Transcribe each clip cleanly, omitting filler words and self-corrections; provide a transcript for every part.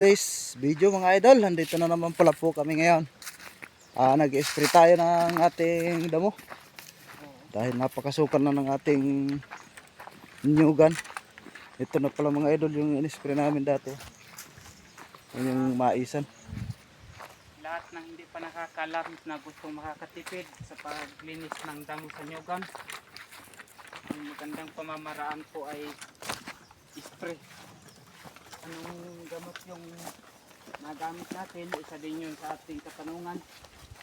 Today's video mga idol, nandito na naman pala po kami ngayon. Nag-spray tayo ng ating damo dahil napakasukal na ng ating nyugan. Ito na pala mga idol yung in-spray namin dati, yung maisan. Lahat ng hindi pa nakakalam na gustong makakatipid sa paglinis ng damo sa nyugan, ang magandang pamamaraan po ay spray. Anong gamot yung nagamit natin? Isa din yun sa ating katanungan.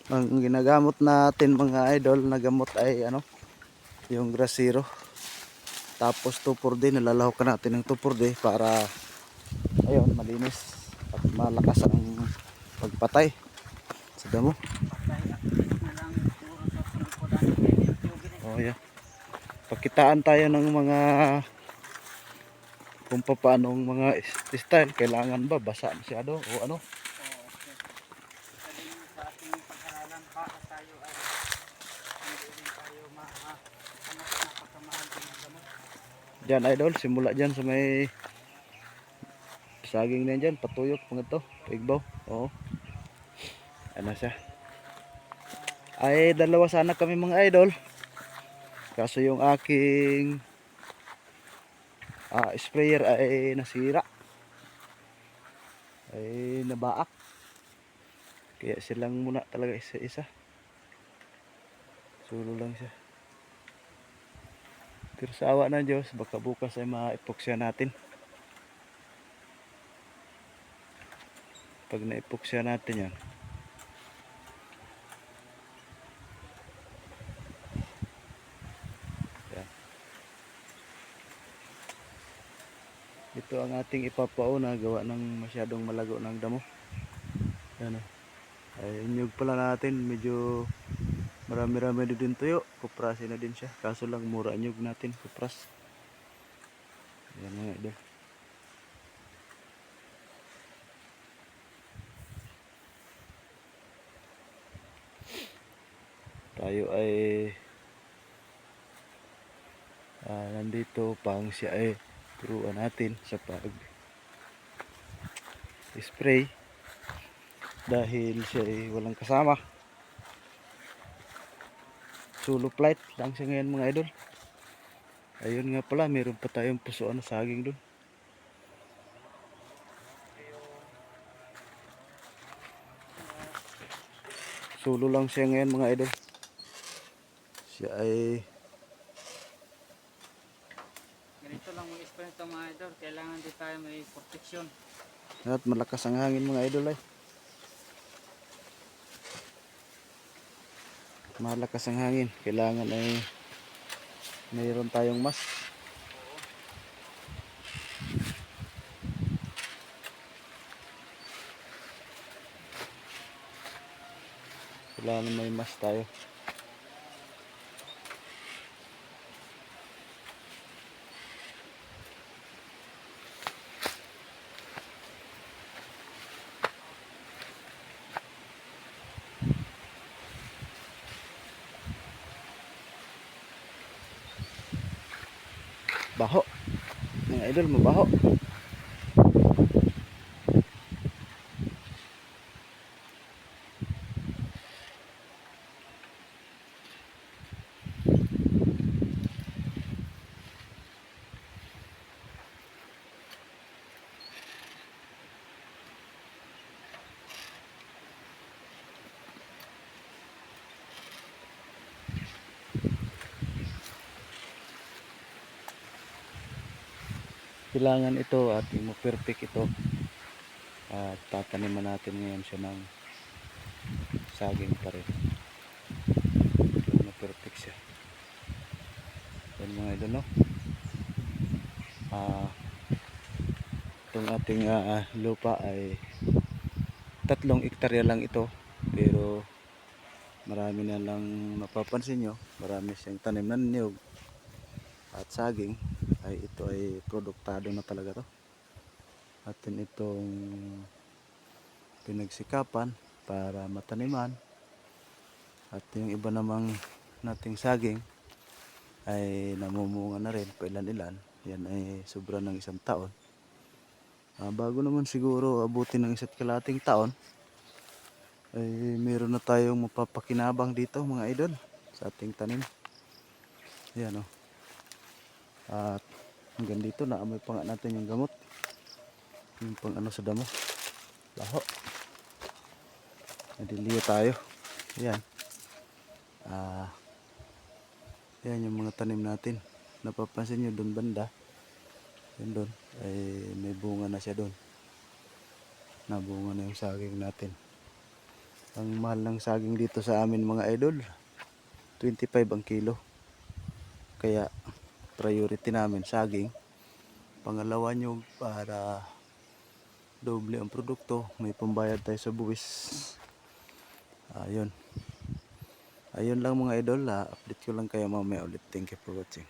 Ang ginagamot natin mga idol na gamot ay yung Grasero. Tapos 2,4-D, nilalahokan natin ng 2,4-D para malinis at malakas ang pagpatay sa damo. Patay at na lang siguro sa sunod po dahil kay Oh yeah. Pakitaan tayo ng mga kung paanong mga style. Kailangan ba basa masyado o ano? okay. Isa din yun sa ating pag-aralan para tayo ay hindi rin tayo hanap na pagkamahal din ng gamot. Diyan idol, simula dyan sa may saging na yan dyan, patuyok mga to, paigbaw. Oo. Ano siya? Ay dalawa sana kami mga idol. Kaso yung aking sprayer ay nasira. Ay nabaak. Kaya silang muna talaga isa-isa. Sulo lang siya. Pero sa awa ng Diyos, baka bukas ay maipoksya natin. Pag naipoksya natin yan, ito ang ating ipapauna, gawa ng masyadong malago ng damo. Yan o. Ay inyog pala natin, medyo marami-rami din tuyo. Kuprasin na din siya. Kaso lang mura inyog natin, kupras. Yan mga idol. Tayo ay nandito pang siya ay turuan natin sa pag spray dahil siya ay walang kasama. Solo flight lang siya ngayon mga idol. Ayun nga pala, meron pa tayong pusuan na saging doon. Solo lang siya ngayon mga idol. Siya ay Ganito lang mag-spray ito mga idol. Kailangan din tayo may protection. at malakas ang hangin mga idol ay. Malakas ang hangin. Kailangan ay mayroon tayong mask. Kailangan may mask tayo. Baho. Mga idol, mabaho. Kailangan ito at mo-perfect ito. At tataniman natin ngayon siya ng saging pa rin. Ma-perfect siya. Yan mga idol, no? Itong ating lupa ay 3 hektarya lang ito. Pero marami na lang mapapansin nyo. Marami siyang tanim na niyog at saging. Ay ito ay produktado na talaga to. Atin itong pinagsikapan para mataniman. At yung iba namang nating saging ay namumunga na rin pailan-ilan. Yan ay sobra ng 1 taon. Bago naman siguro abutin ng isa't kalating taon, ay meron na tayong mapapakinabang dito mga idol sa ating tanim. Yan o. At hanggang dito naamoy pa nga natin yung gamot. Yung pang ano sa damo. Laho. Nadiliyo tayo. Yan. Yan yung mga tanim natin. Napapansin nyo doon banda. Yan doon. Ay may bunga na siya doon. Nabunga na yung saging natin. Ang mahal ng saging dito sa amin mga idol, 25 ang kilo. Kaya priority namin saging. Pangalawa nyo para doble ang produkto, may pambayad tayo sa buwis. Ayun lang mga idol, update ko lang kayo mamaya ulit. Thank you for watching.